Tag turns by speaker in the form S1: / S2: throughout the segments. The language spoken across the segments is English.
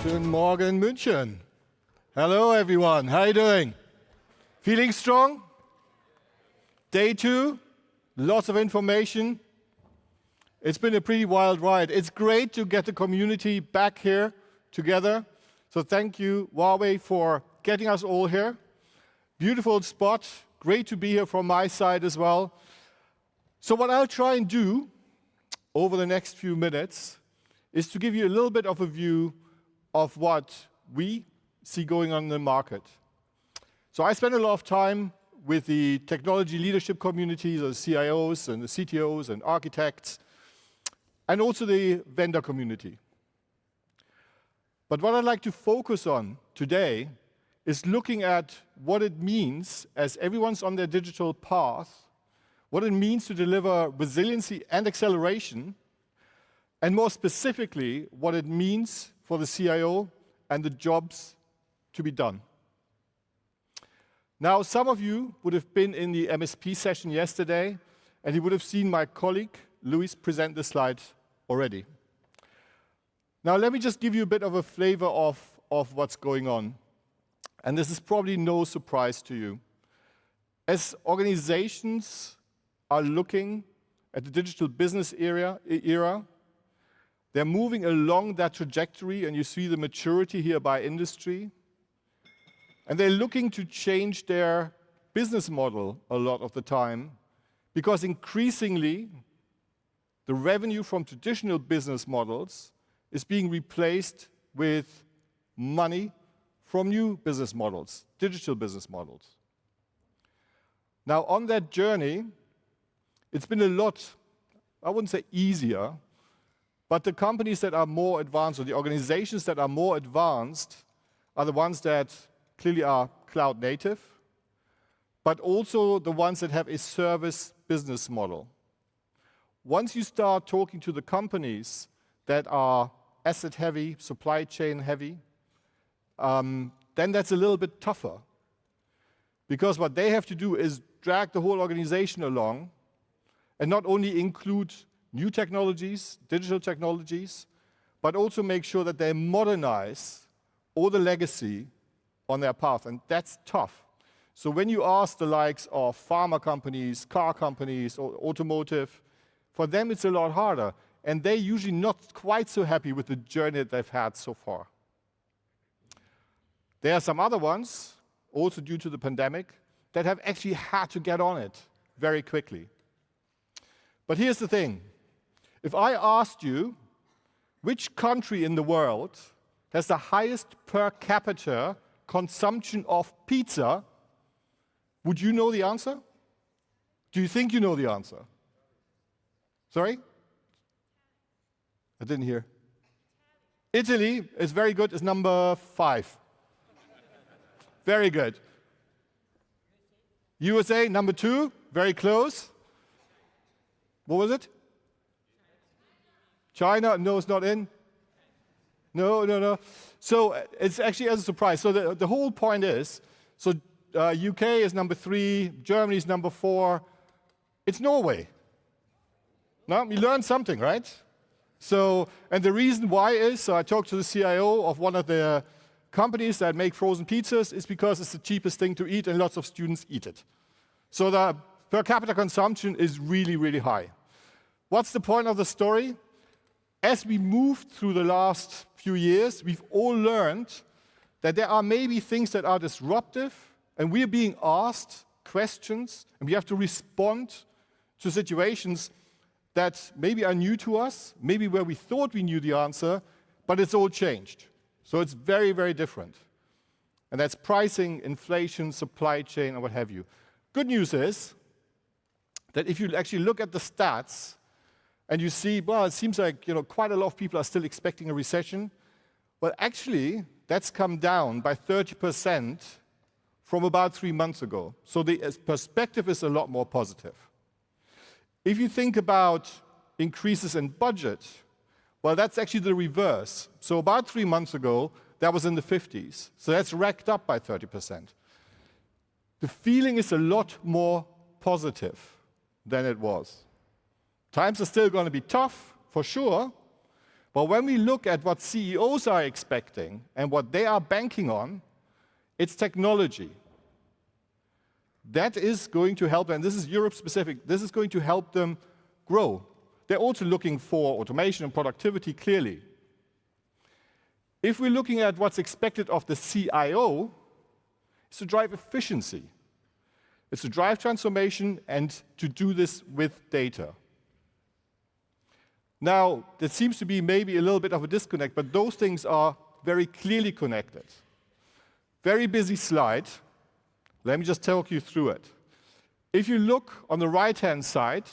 S1: Guten Morgen, München. Hello, everyone. How are you doing? Feeling strong? Day 2, lots of information. It's been a pretty wild ride. It's great to get the community back here together. So thank you, Huawei, for getting us all here. Beautiful spot. Great to be here from my side as well. So what I'll try and do over the next few minutes is to give you a little bit of a view of what we see going on in the market. So I spend a lot of time with the technology leadership communities, the CIOs and the CTOs and architects, and also the vendor community. But what I'd like to focus on today is looking at what it means as everyone's on their digital path, what it means to deliver resiliency and acceleration, and more specifically, what it means for the CIO and the jobs to be done. Now, some of you would have been in the MSP session yesterday, and you would have seen my colleague, Luis, present the slides already. Now, let me just give you a bit of a flavor of what's going on. And this is probably no surprise to you. As organizations are looking at the digital business era, they're moving along that trajectory, and you see the maturity here by industry. And they're looking to change their business model a lot of the time, because increasingly, the revenue from traditional business models is being replaced with money from new business models, digital business models. Now, on that journey, it's been a lot, I wouldn't say easier, but the companies that are more advanced, or the organizations that are more advanced, are the ones that clearly are cloud native, but also the ones that have a service business model. Once you start talking to the companies that are asset heavy, supply chain heavy, then that's a little bit tougher. Because what they have to do is drag the whole organization along and not only include new technologies, digital technologies, but also make sure that they modernize all the legacy on their path, and that's tough. So when you ask the likes of pharma companies, car companies, or automotive, for them it's a lot harder, and they're usually not quite so happy with the journey that they've had so far. There are some other ones, also due to the pandemic, that have actually had to get on it very quickly. But here's the thing. If I asked you which country in the world has the highest per capita consumption of pizza, would you know the answer? Do you think you know the answer? Sorry? I didn't hear. Italy is very good, is number 5. Very good. USA, number 2, very close. What was it? China? No, it's not in. No. So it's actually as a surprise. So the whole point is, so UK is number 3, Germany is number 4. It's Norway. No, we learned something, right? So, and the reason why is, so I talked to the CIO of one of the companies that make frozen pizzas, is because it's the cheapest thing to eat and lots of students eat it. So the per capita consumption is really, really high. What's the point of the story? As we moved through the last few years, we've all learned that there are maybe things that are disruptive, and we're being asked questions, and we have to respond to situations that maybe are new to us, maybe where we thought we knew the answer, but it's all changed. So it's very, very different. And that's pricing, inflation, supply chain, and what have you. Good news is that if you actually look at the stats, and you see, well, it seems like quite a lot of people are still expecting a recession. Well, actually, that's come down by 30% from about 3 months ago. So the perspective is a lot more positive. If you think about increases in budget, well, that's actually the reverse. So about 3 months ago, that was in the 50s. So that's racked up by 30%. The feeling is a lot more positive than it was. Times are still going to be tough, for sure, But when we look at what CEOs are expecting and what they are banking on, it's technology. That is going to help, and this is Europe specific, this is going to help them grow. They're also looking for automation and productivity, clearly. If we're looking at what's expected of the CIO, it's to drive efficiency. It's to drive transformation and to do this with data. Now, there seems to be maybe a little bit of a disconnect, but those things are very clearly connected. Very busy slide. Let me just talk you through it. If you look on the right-hand side,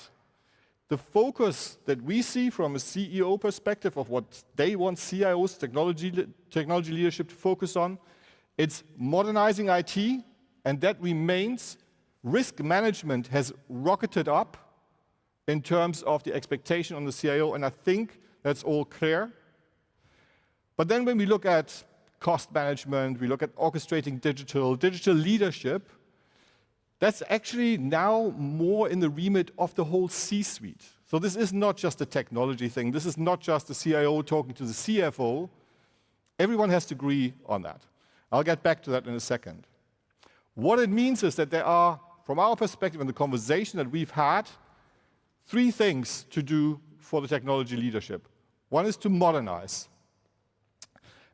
S1: the focus that we see from a CEO perspective of what they want CIOs, technology leadership to focus on, it's modernizing IT, and that remains. Risk management has rocketed up in terms of the expectation on the CIO, and I think that's all clear. But then when we look at cost management, we look at orchestrating digital leadership, that's actually now more in the remit of the whole C-suite. So this is not just a technology thing. This is not just the CIO talking to the CFO. Everyone has to agree on that. I'll get back to that in a second. What it means is that there are, from our perspective in the conversation that we've had, three things to do for the technology leadership. One is to modernize.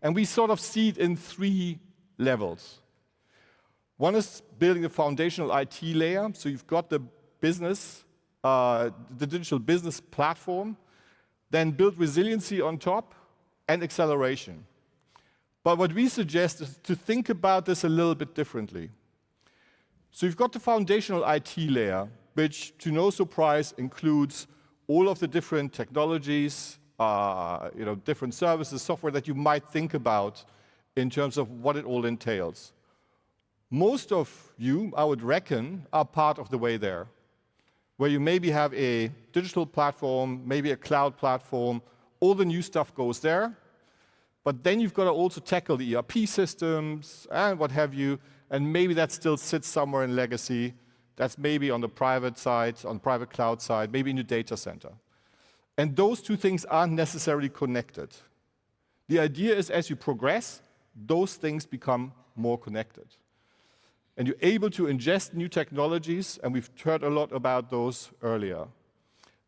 S1: And we sort of see it in three levels. One is building a foundational IT layer. So you've got the business, the digital business platform, then build resiliency on top and acceleration. But what we suggest is to think about this a little bit differently. So you've got the foundational IT layer, which, to no surprise, includes all of the different technologies, different services, software that you might think about in terms of what it all entails. Most of you, I would reckon, are part of the way there, where you maybe have a digital platform, maybe a cloud platform, all the new stuff goes there, but then you've got to also tackle the ERP systems and what have you, and maybe that still sits somewhere in legacy. That's maybe on the private side, on the private cloud side, maybe in the data center. And those two things aren't necessarily connected. The idea is as you progress, those things become more connected. And you're able to ingest new technologies, and we've heard a lot about those earlier.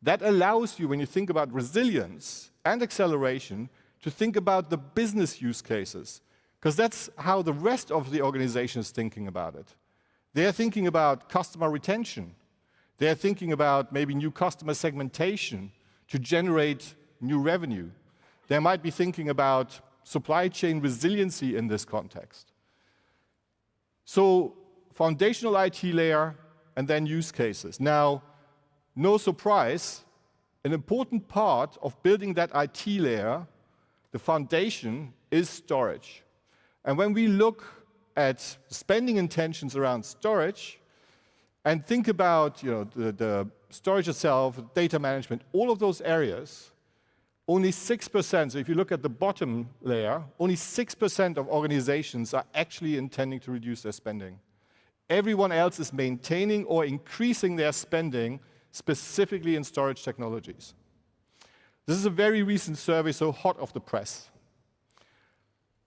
S1: That allows you, when you think about resilience and acceleration, to think about the business use cases, because that's how the rest of the organization is thinking about it. They're thinking about customer retention. They're thinking about maybe new customer segmentation to generate new revenue. They might be thinking about supply chain resiliency in this context. So foundational IT layer and then use cases. Now, no surprise, an important part of building that IT layer, the foundation, is storage. And when we look at spending intentions around storage and think about the storage itself, data management, all of those areas, only 6%, so if you look at the bottom layer, only 6% of organizations are actually intending to reduce their spending. Everyone else is maintaining or increasing their spending, specifically in storage technologies. This is a very recent survey, so hot off the press.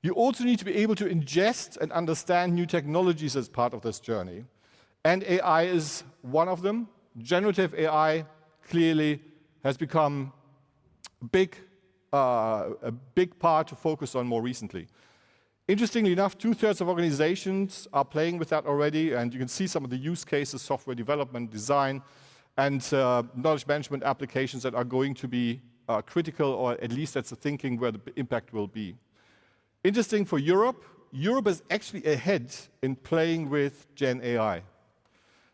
S1: You also need to be able to ingest and understand new technologies as part of this journey. And AI is one of them. Generative AI clearly has become a big part to focus on more recently. Interestingly enough, 2/3 of organizations are playing with that already, and you can see some of the use cases, software development, design, and knowledge management applications that are going to be critical, or at least that's the thinking where the impact will be. Interesting for Europe, Europe is actually ahead in playing with Gen AI.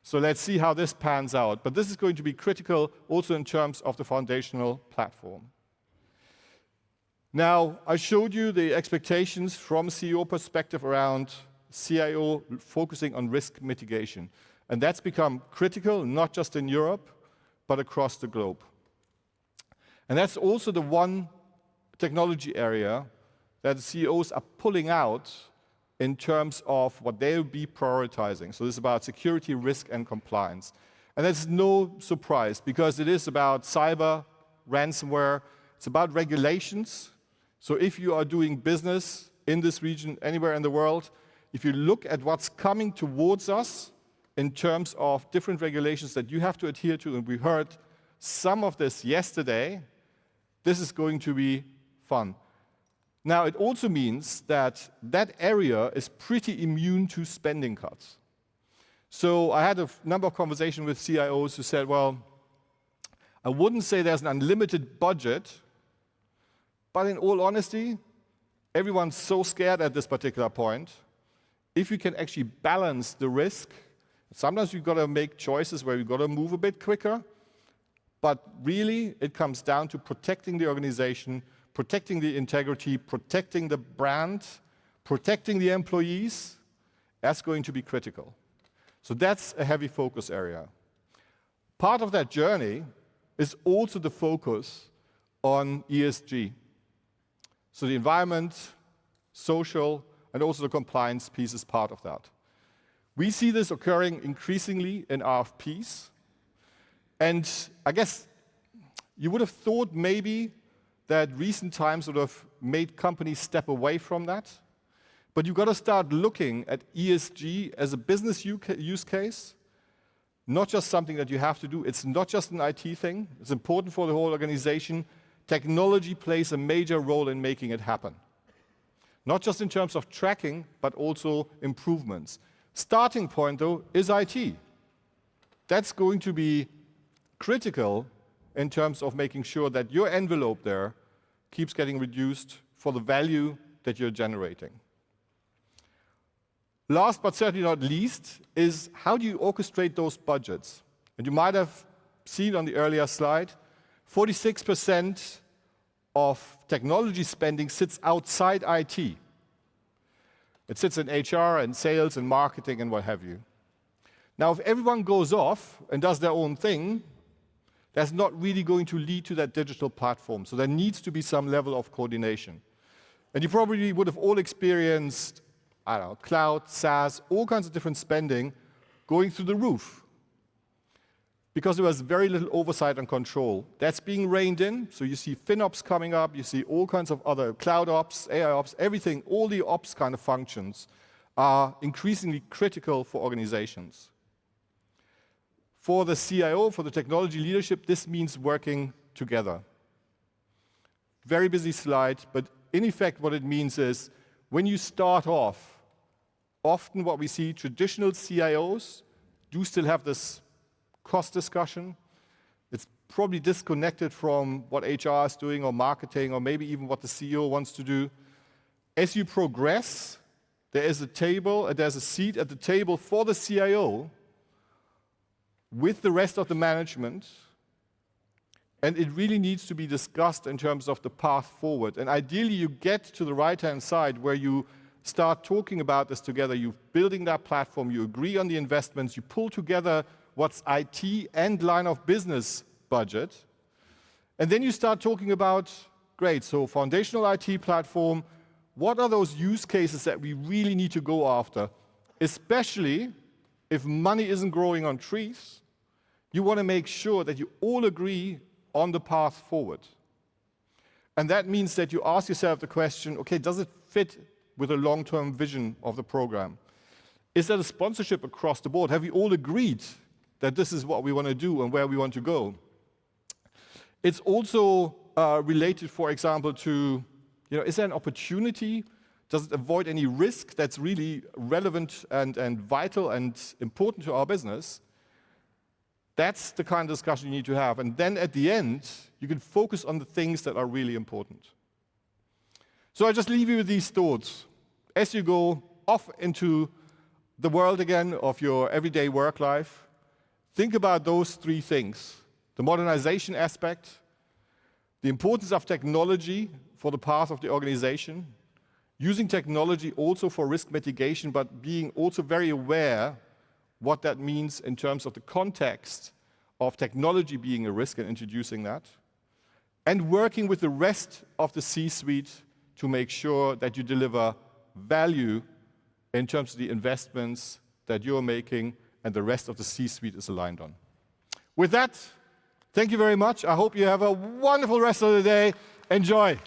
S1: So let's see how this pans out. But this is going to be critical also in terms of the foundational platform. Now, I showed you the expectations from a CEO perspective around CIO focusing on risk mitigation. And that's become critical, not just in Europe, but across the globe. And that's also the one technology area that the CEOs are pulling out in terms of what they'll be prioritizing. So this is about security, risk, and compliance. And that's no surprise, because it is about cyber, ransomware, it's about regulations. So if you are doing business in this region, anywhere in the world, if you look at what's coming towards us in terms of different regulations that you have to adhere to, and we heard some of this yesterday, this is going to be fun. Now, it also means that that area is pretty immune to spending cuts. So I had a number of conversations with CIOs who said, well, I wouldn't say there's an unlimited budget, but in all honesty, everyone's so scared at this particular point. If you can actually balance the risk, sometimes you've got to make choices where you've got to move a bit quicker, but really it comes down to protecting the organization, protecting the integrity, protecting the brand, protecting the employees. That's going to be critical. So that's a heavy focus area. Part of that journey is also the focus on ESG. So the environment, social, and also the compliance piece is part of that. We see this occurring increasingly in RFPs. And I guess you would have thought maybe that recent times sort of made companies step away from that. But you've got to start looking at ESG as a business use case, not just something that you have to do. It's not just an IT thing. It's important for the whole organization. Technology plays a major role in making it happen. Not just in terms of tracking, but also improvements. Starting point, though, is IT. That's going to be critical in terms of making sure that your envelope there keeps getting reduced for the value that you're generating. Last but certainly not least is how do you orchestrate those budgets? And you might have seen on the earlier slide, 46% of technology spending sits outside IT. It sits in HR and sales and marketing and what have you. Now, if everyone goes off and does their own thing, that's not really going to lead to that digital platform. So there needs to be some level of coordination. And you probably would have all experienced, I don't know, cloud, SaaS, all kinds of different spending going through the roof because there was very little oversight and control. That's being reined in. So you see FinOps coming up, you see all kinds of other cloud ops, AI ops, everything, all the ops kind of functions are increasingly critical for organizations. For the CIO, for the technology leadership, this means working together. Very busy slide, but in effect what it means is when you start off, often what we see, traditional CIOs do still have this cost discussion. It's probably disconnected from what HR is doing or marketing or maybe even what the CEO wants to do. As you progress, there is a table, there's a seat at the table for the CIO with the rest of the management, and it really needs to be discussed in terms of the path forward. And ideally, you get to the right-hand side where you start talking about this together. You're building that platform, you agree on the investments, you pull together what's IT and line of business budget, and then you start talking about, great, so foundational IT platform, what are those use cases that we really need to go after, especially if money isn't growing on trees. You want to make sure that you all agree on the path forward. And that means that you ask yourself the question, okay, does it fit with a long-term vision of the program? Is there a sponsorship across the board? Have we all agreed that this is what we want to do and where we want to go? It's also related, for example, to, is there an opportunity? Does it avoid any risk that's really relevant and vital and important to our business? That's the kind of discussion you need to have. And then at the end, you can focus on the things that are really important. So I just leave you with these thoughts. As you go off into the world again of your everyday work life, think about those three things. The modernization aspect, the importance of technology for the path of the organization, using technology also for risk mitigation, but being also very aware what that means in terms of the context of technology being a risk and introducing that, and working with the rest of the C-suite to make sure that you deliver value in terms of the investments that you're making and the rest of the C-suite is aligned on. With that, Thank you very much. I hope you have a wonderful rest of the day. Enjoy.